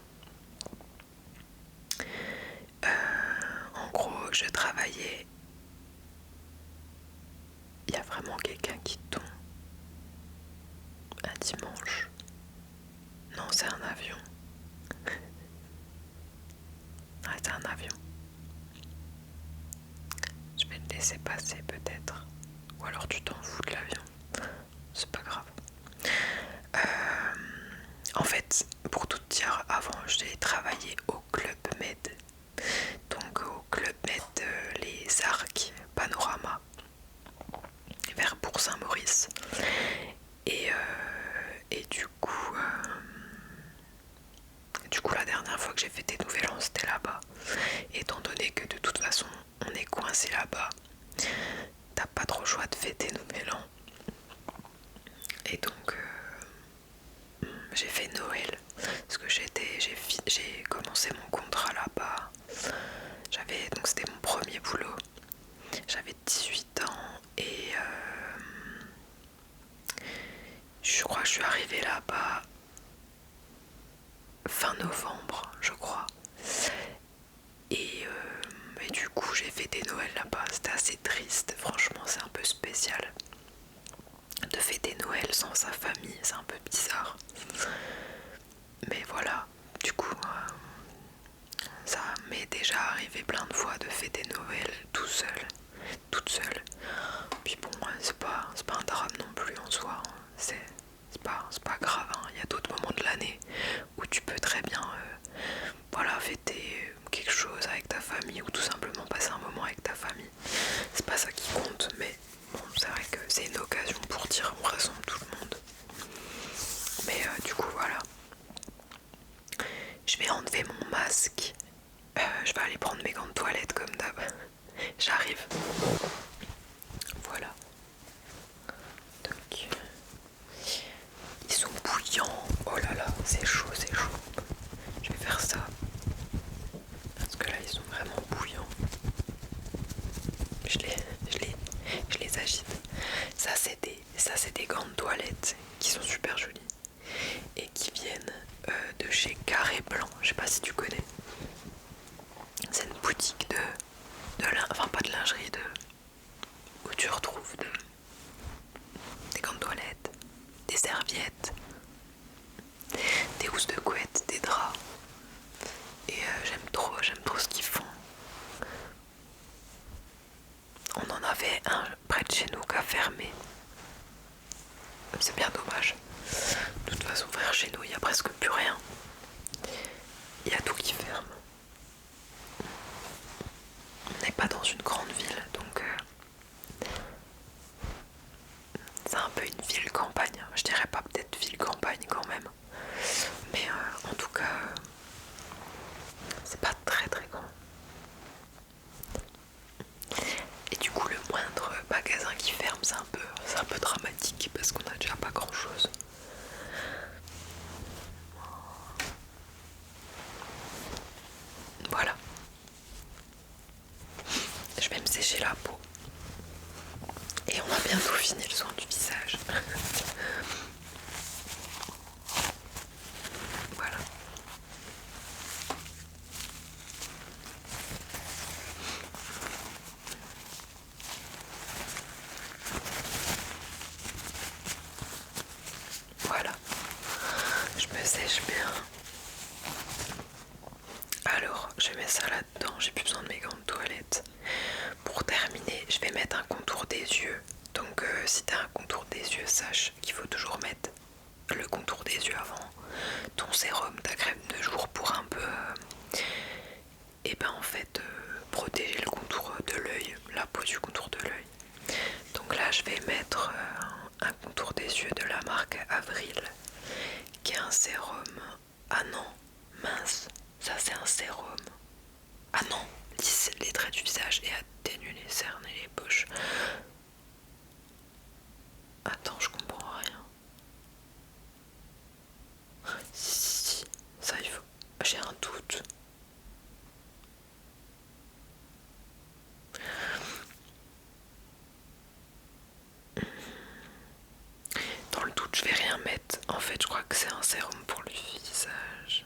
En gros, je travaillais. Il y a vraiment quelqu'un qui tombe un dimanche. Non, c'est un avion. Ah, c'est un avion. Je vais le laisser passer peut-être. Ou alors tu t'en fous de l'avion. C'est pas grave. En fait, pour tout te dire, avant j'ai travaillé au Club Med. Donc au Club Med les Arcs Panorama vers Bourg-Saint-Maurice. Et du coup la dernière fois que j'ai fêté Nouvel An c'était là-bas. Étant donné que de toute façon on est coincé là-bas, t'as pas trop le choix de fêter Nouvel An. Et donc j'ai fait Noël parce que j'ai commencé mon contrat là-bas. Donc c'était mon premier boulot. J'avais 18 ans et je crois que je suis arrivée là-bas fin novembre, je crois. Et du coup j'ai fêté Noël là-bas. C'était assez triste, franchement c'est un peu spécial de fêter Noël sans sa famille, c'est un peu bizarre. Mais voilà, du coup ça m'est déjà arrivé plein de fois de fêter Noël toute seule. Puis bon, c'est pas un drame non plus en soi, c'est pas grave, hein. Il y a d'autres moments de l'année où tu peux très bien fêter quelque chose avec ta famille ou tout simplement passer un moment avec ta famille. C'est pas ça qui compte, mais bon, c'est vrai Je vais enlever mon masque. Je vais aller prendre mes gants de toilette comme d'hab. J'arrive. Voilà. Donc, ils sont bouillants. Oh là là, c'est chaud, c'est chaud. Je vais faire ça. Parce que là, ils sont vraiment bouillants. Je les agite. Ça, c'est des gants de toilette qui sont super jolis. Et qui viennent de chez Carré Blanc. Je sais pas si tu connais. C'est une boutique enfin pas de lingerie, où tu retrouves des gants de toilette, des serviettes, des housses de couette, des draps. Et j'aime trop ce qu'ils font. On en avait un près de chez nous qui a fermé. C'est bien dommage. De toute façon, frère, chez nous, il n'y a presque plus rien. Il y a tout qui ferme. On n'est pas dans une grande ville, donc c'est un peu une ville-campagne. Je dirais pas peut-être ville-campagne quand même. Mais en tout cas, c'est pas très très grand. Et du coup, le moindre magasin qui ferme, c'est un peu dramatique parce qu'on a déjà pas grand chose. Voilà. Je vais me sécher la peau. Et on a bientôt fini le soin du visage. Voilà. Voilà. Je me sèche bien. Alors, je mets ça là-dedans. J'ai plus besoin de mes gants de toilette. Pour terminer, je vais mettre un contour des yeux. Donc si tu as un contour des yeux, sache qu'il faut toujours mettre le contour des yeux avant ton sérum, ta crème de jour pour un peu et ben en fait protéger le contour de l'œil, la peau du contour de l'œil. Donc là je vais mettre un contour des yeux de la marque Avril qui est un sérum. Ah non, mince, ça c'est un sérum. Ah non, lisse les traits du visage et atténue les cernes et les poches. Attends, je comprends rien. Si, ça il faut. J'ai un doute. Dans le doute, je vais rien mettre. En fait, je crois que c'est un sérum pour le visage.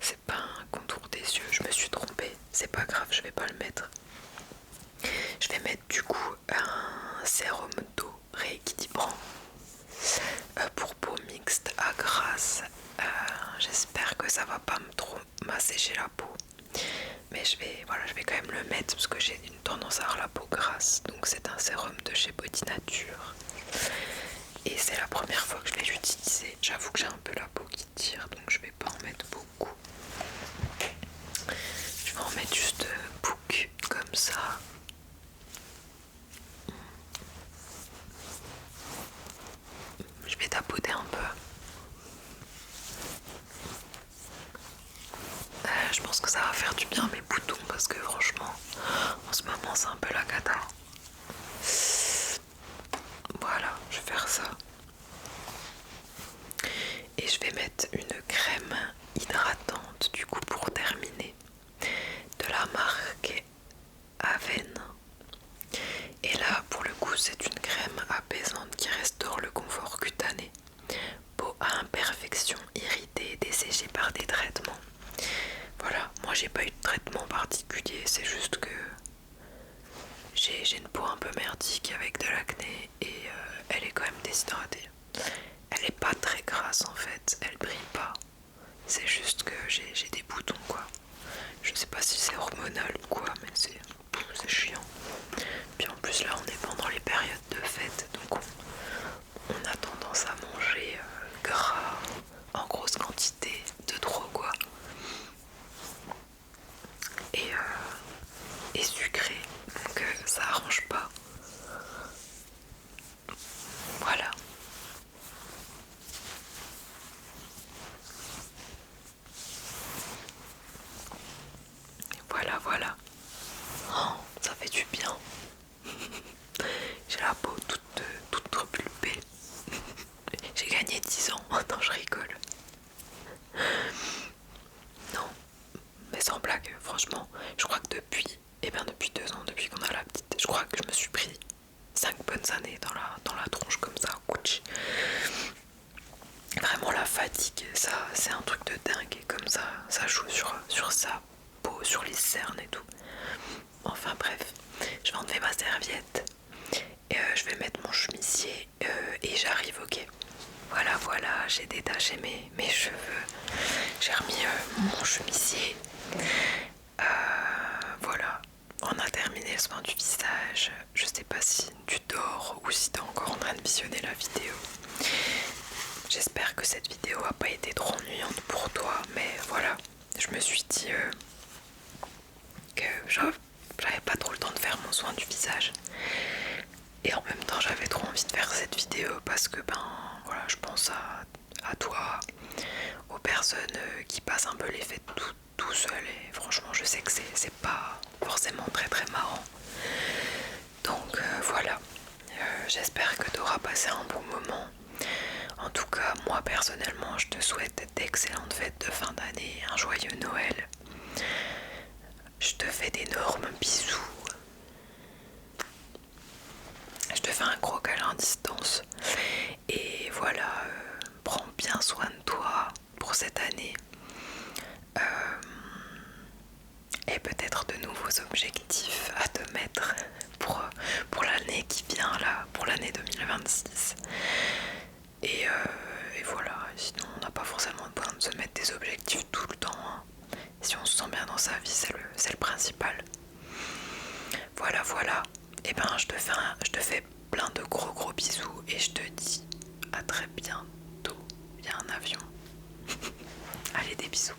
C'est pas un contour des yeux. Je me suis trompée. C'est pas grave, je vais pas le mettre. Je vais mettre du coup un sérum d'eau rééquilibrant pour peau mixte à grasse. J'espère que ça va pas trop m'assécher la peau. Mais je vais quand même le mettre parce que j'ai une tendance à avoir la peau grasse. Donc c'est un sérum de chez Body Nature. Et c'est la première fois que je l'ai utilisé. J'avoue que j'ai un peu la peau qui tire, donc je vais pas en mettre beaucoup. Je vais en mettre juste bouc comme ça. Je vais tapoter un peu. Je pense que ça va faire du bien à mes boutons parce que franchement, en ce moment c'est un peu la cata. Voilà, je vais faire ça. Et je vais mettre une crème hydratante du coup pour terminer de la marque Aven. Et là pour le coup c'est une crème apaisante qui restaure le confort cutané. Peau à imperfection, irritée, desséchée par des traitements. Voilà, moi j'ai pas eu de traitement particulier, c'est juste que j'ai une peau un peu merdique avec de l'acné et elle est quand même déshydratée. Elle est pas très grasse en fait, elle brille pas. C'est juste que j'ai des boutons quoi. Je sais pas si c'est hormonal ou quoi, mais c'est chiant. Puis en plus là on est pendant les périodes de fête, donc on a tendance à manger gras en grosse quantité, de trop quoi. Et sucré, donc ça arrange pas. Voilà. c'est un truc de dingue et comme ça joue sur sa peau, sur les cernes et tout. Enfin bref, je vais enlever ma serviette, je vais mettre mon chemisier et j'arrive, ok. Voilà, j'ai détaché mes cheveux, j'ai remis mon chemisier. Voilà, on a terminé le soin du visage. Je sais pas si tu dors ou si tu es encore en train de visionner la vidéo. J'espère que cette vidéo a pas été trop ennuyante pour toi, mais voilà, je me suis dit que j'avais pas trop le temps de faire mon soin du visage. Et en même temps, j'avais trop envie de faire cette vidéo parce que voilà, je pense à toi, aux personnes qui passent un peu les fêtes tout seul, et franchement je sais que c'est pas forcément très marrant. Donc voilà, j'espère que tu auras passé un bon moment. En tout cas, moi personnellement, je te souhaite d'excellentes fêtes de fin d'année, un joyeux Noël. Je te fais d'énormes bisous. Je te fais un gros câlin à distance. Et voilà, prends bien soin de toi pour cette année. Et peut-être de nouveaux objectifs à te mettre pour l'année qui vient là, pour l'année 2026. Et voilà, sinon on n'a pas forcément besoin de se mettre des objectifs tout le temps, hein. Si on se sent bien dans sa vie, c'est le principal. Voilà. Et je te fais plein de gros bisous et je te dis à très bientôt. Il y a un avion. Allez, des bisous.